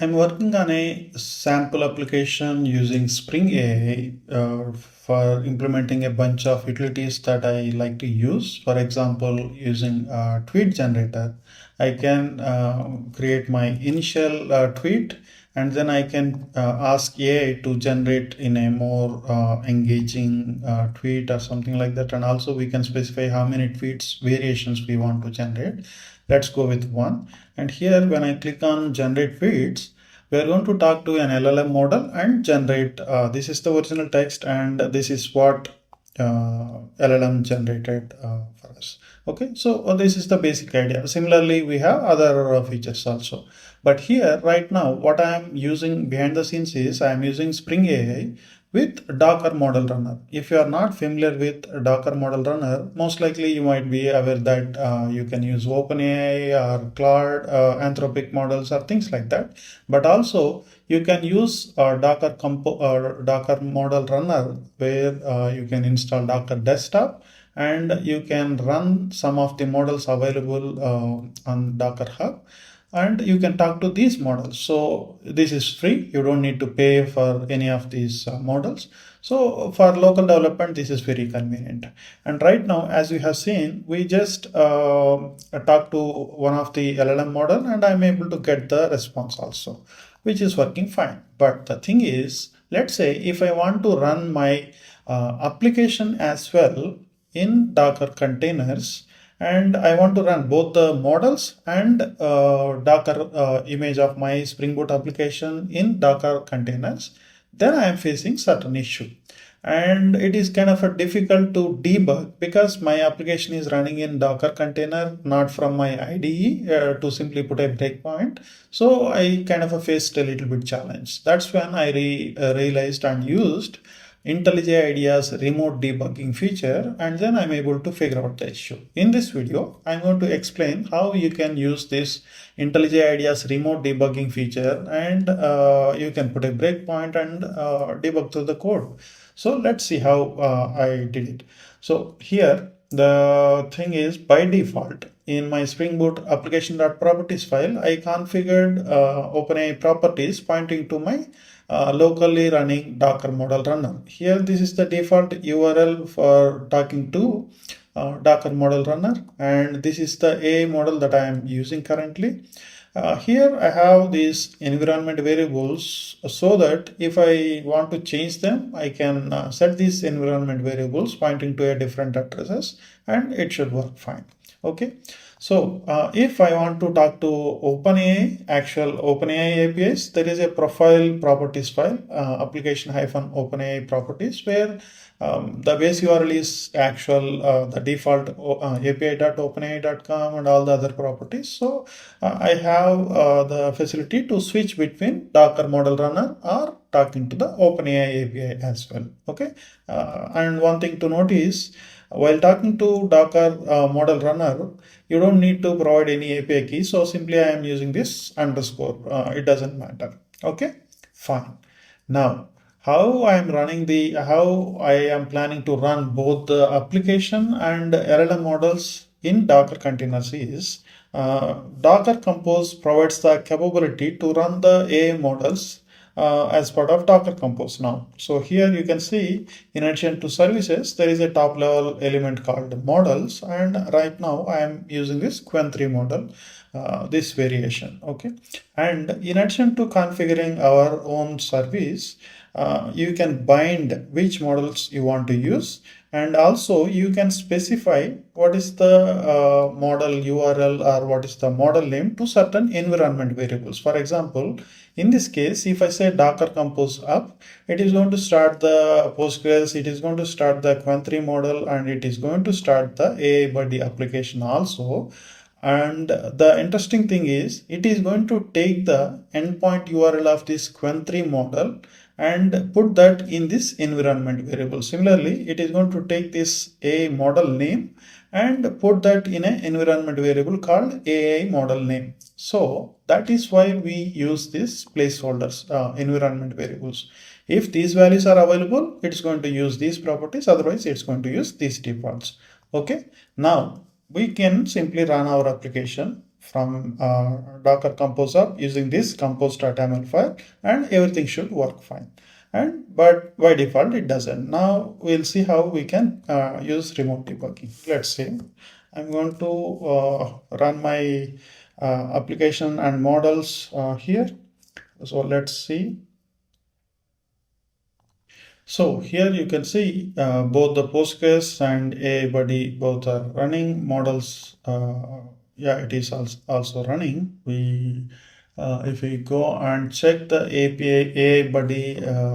I'm working on a sample application using Spring AI for implementing a bunch of utilities that I like to use. For example, using a tweet generator, I can create my initial tweet, and then I can ask AI to generate in a more engaging tweet or something like that. And also we can specify how many tweets variations we want to generate. Let's go with one. And here when I click on generate tweets, we are going to talk to an LLM model and generate, this is the original text and this is what LLM generated for us. Okay, so this is the basic idea. Similarly, we have other features also. But here right now, what I am using behind the scenes is I am using Spring AI with Docker model runner. If you are not familiar with Docker model runner, most likely you might be aware that you can use openai or Claude, anthropic models or things like that. But also you can use Docker model runner where you can install Docker desktop and you can run some of the models available on Docker Hub, and you can talk to these models. So this is free, you don't need to pay for any of these models. So for local development, this is very convenient. And right now, as you have seen, we just talk to one of the LLM model and I'm able to get the response also, which is working fine. But the thing is, let's say if I want to run my application as well in Docker containers, and I want to run both the models and Docker image of my Spring Boot application in Docker containers, then I am facing certain issue. And it is kind of a difficult to debug because my application is running in Docker container, not from my IDE to simply put a breakpoint. So I kind of faced a little bit challenge. That's when I realized and used IntelliJ's remote debugging feature, and then I'm able to figure out the issue. In this video, I'm going to explain how you can use this IntelliJ's remote debugging feature and you can put a breakpoint and debug through the code. So let's see how I did it. So here the thing is, by default in my Spring Boot application.properties file, I configured openai properties pointing to my locally running Docker model runner. Here this is the default URL for talking to Docker model runner, and this is the AI model that I am using currently. Here I have these environment variables so that if I want to change them, I can set these environment variables pointing to a different addresses and it should work fine. Okay, so if I want to talk to openai, actual openai APIs, there is a profile properties file, application-openai properties, where the base URL is actual the default api.openai.com and all the other properties. So I have the facility to switch between Docker model runner or talking to the OpenAI API as well. Okay, and one thing to note is, while talking to Docker model runner, you don't need to provide any API key. So simply I am using this underscore. It doesn't matter. Okay, fine. Now, how I am planning to run both the application and LLM models in Docker containers is Docker Compose provides the capability to run the AI models as part of Docker Compose now. So here you can see, in addition to services, there is a top level element called models, and right now I am using this Qwen3 model, this variation. Okay, and in addition to configuring our own service, you can bind which models you want to use, and also you can specify what is the model URL or what is the model name to certain environment variables. For example, in this case, if I say Docker Compose up, it is going to start the Postgres, it is going to start the Qwen3 model, and it is going to start the AI Buddy application also. And the interesting thing is, it is going to take the endpoint URL of this Qwen3 model and put that in this environment variable. Similarly, it is going to take this AI model name and put that in an environment variable called AI model name. So that is why we use these placeholders, environment variables. If these values are available, it's going to use these properties, otherwise it's going to use these defaults. Okay, now we can simply run our application. from Docker Compose up using this compose.yaml file, and everything should work fine. But by default it doesn't. Now we'll see how we can use remote debugging. Let's see. I'm going to run my application and models here. So let's see. So here you can see both the Postgres and AI both are running. Models, yeah, it is also running. If we go and check the API AI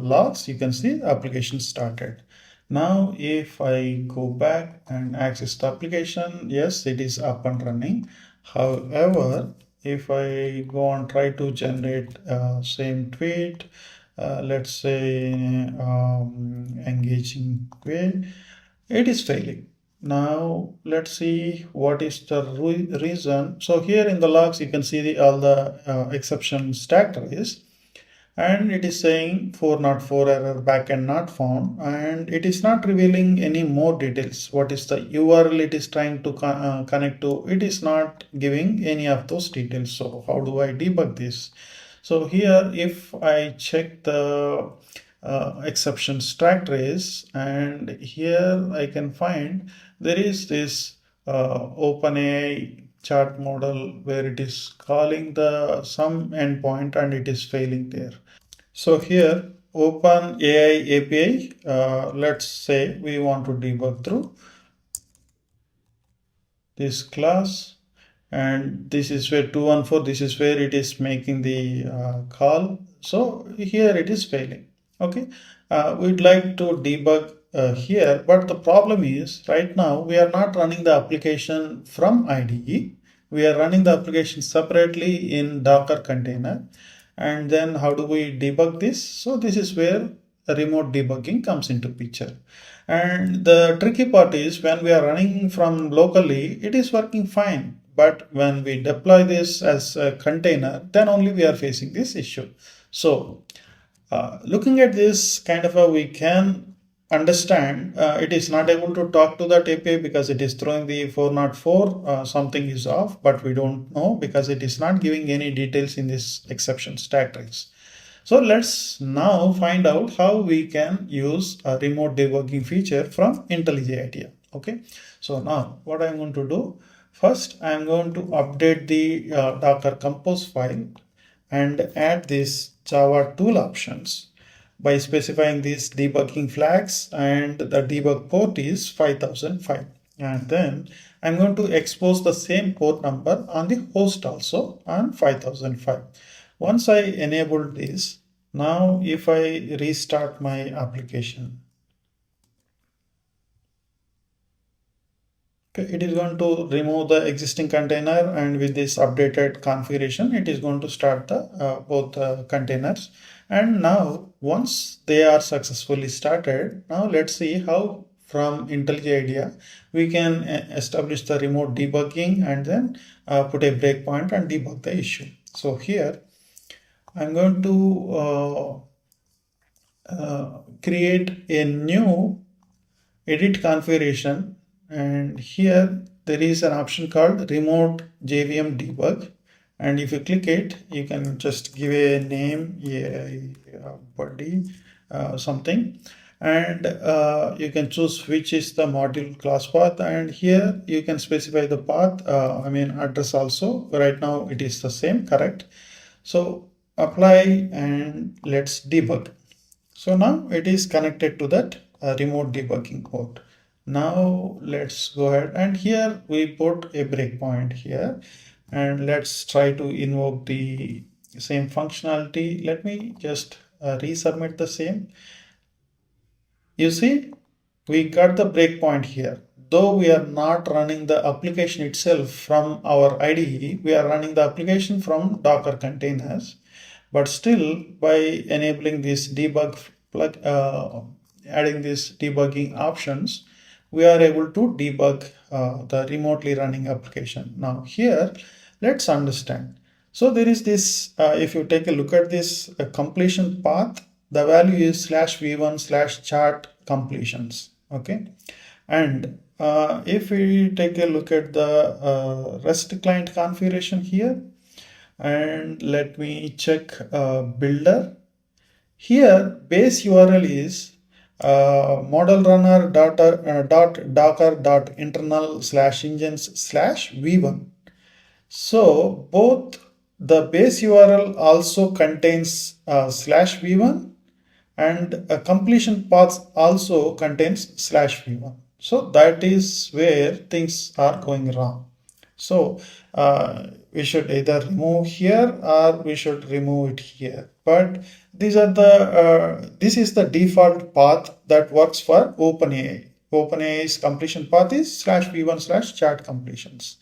logs, you can see the application started. Now, if I go back and access the application, yes, it is up and running. However, if I go and try to generate same tweet, let's say engaging way, it is failing. Now let's see what is the reason. So here in the logs you can see all the exception stack trace, and it is saying 404 error backend not found, and it is not revealing any more details. What is the URL it is trying to connect to? It is not giving any of those details. So how do I debug this? So here if I check the exception stack trace, and here I can find there is this openai chart model where it is calling the some endpoint and it is failing there. So here openai API, let's say we want to debug through this class, and this is where 214, this is where it is making the call. So here it is failing. Okay, we'd like to debug here, but the problem is right now we are not running the application from IDE. We are running the application separately in Docker container. And then how do we debug this? So this is where the remote debugging comes into picture. And the tricky part is when we are running from locally, it is working fine. But when we deploy this as a container, then only we are facing this issue. So looking at this kind of we can understand it is not able to talk to that API because it is throwing the 404, something is off, but we don't know because it is not giving any details in this exception stack trace. So let's now find out how we can use a remote debugging feature from IntelliJ. Okay, so now what I'm going to do, first I'm going to update the Docker Compose file and add this Java tool options by specifying these debugging flags, and the debug port is 5005. And then I'm going to expose the same port number on the host also on 5005. Once I enable this, now if I restart my application, it is going to remove the existing container, and with this updated configuration it is going to start the both containers. And now once they are successfully started, now let's see how from IntelliJ we can establish the remote debugging and then put a breakpoint and debug the issue. So here I'm going to create a new edit configuration, and here there is an option called remote JVM debug, and if you click it you can just give a name, body something, and you can choose which is the module class path, and here you can specify the path, address also. Right now it is the same, correct? So apply and let's debug. So now it is connected to that remote debugging port. Now let's go ahead, and here we put a breakpoint here, and let's try to invoke the same functionality. Let me just resubmit the same. You see, we got the breakpoint here. Though we are not running the application itself from our IDE, we are running the application from Docker containers. But still, by enabling this debug plug, adding this debugging options, we are able to debug the remotely running application. Now here, let's understand. So there is this, if you take a look at this completion path, the value is /v1/chart completions. Okay. And if we take a look at the REST client configuration here, and let me check builder. Here base URL is model runner dot docker dot internal slash engines slash v1. So both the base URL also contains slash v1, and a completion path also contains slash v1. So that is where things are going wrong. So we should either remove here or we should remove it here. But these are the this is the default path that works for OpenAI. OpenAI's completion path is slash v1 slash chat completions.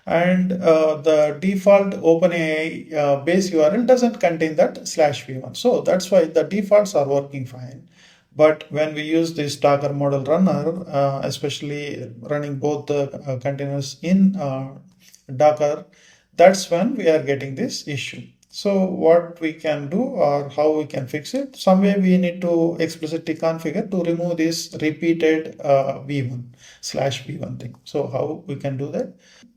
And the default OpenAI base URL doesn't contain that slash v1. So that's why the defaults are working fine. But when we use this Docker model runner, especially running both the containers in Docker, that's when we are getting this issue. So what we can do or how we can fix it, some way we need to explicitly configure to remove this repeated v1 slash v1 thing. So how we can do that?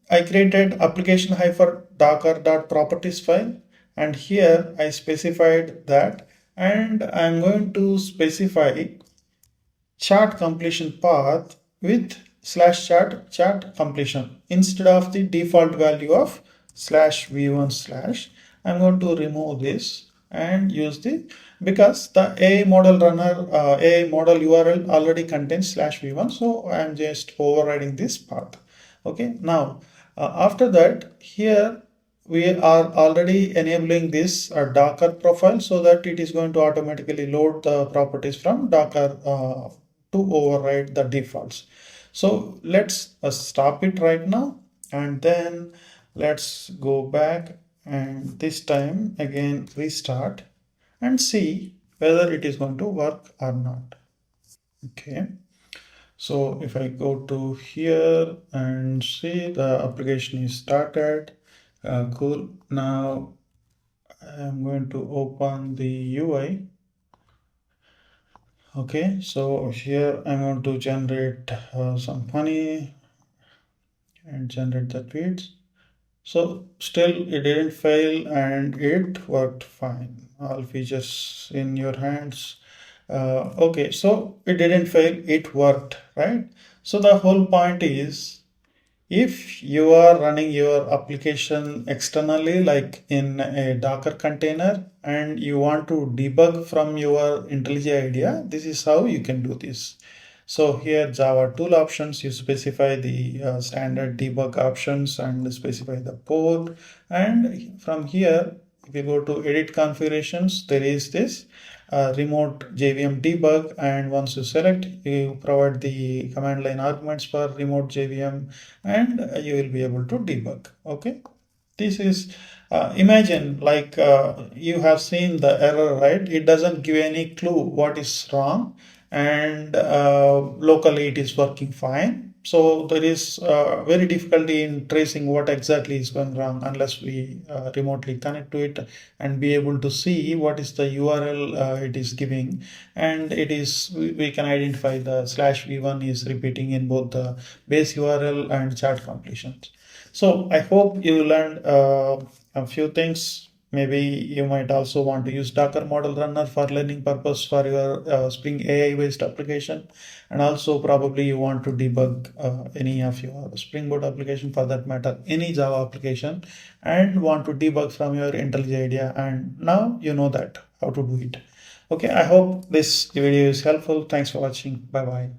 I created application hyphen docker.properties file, and here I specified that, and I'm going to specify chat completion path with slash chat completion instead of the default value of slash v1 slash. I'm going to remove this and use the, because the AI model runner AI model URL already contains slash v1, so I'm just overriding this path. Okay, now after that, here we are already enabling this Docker profile so that it is going to automatically load the properties from Docker to override the defaults. So let's stop it right now, and then let's go back, and this time again restart and see whether it is going to work or not. Okay. So if I go to here and see the application is started, cool. Now I'm going to open the UI. Okay, so here I'm going to generate some funny and generate the tweets. So still it didn't fail and it worked fine. All features in your hands. Okay, so it didn't fail, it worked, right? So the whole point is, if you are running your application externally, like in a Docker container, and you want to debug from your IntelliJ IDEA, this is how you can do this. So here Java tool options, you specify the standard debug options and specify the port. And from here, if you go to edit configurations, there is this remote JVM debug, and once you select, you provide the command line arguments for remote JVM, and you will be able to debug. Okay, this is imagine like you have seen the error, right? It doesn't give any clue what is wrong, and locally it is working fine. So there is very difficulty in tracing what exactly is going wrong unless we remotely connect to it and be able to see what is the URL it is giving, and it is we can identify the slash v1 is repeating in both the base URL and chat completions. So I hope you learned a few things. Maybe you might also want to use Docker model runner for learning purpose for your Spring AI based application. And also probably you want to debug any of your Springboot application, for that matter, any Java application, and want to debug from your IntelliJ IDEA. And now you know that how to do it. Okay, I hope this video is helpful. Thanks for watching. Bye bye.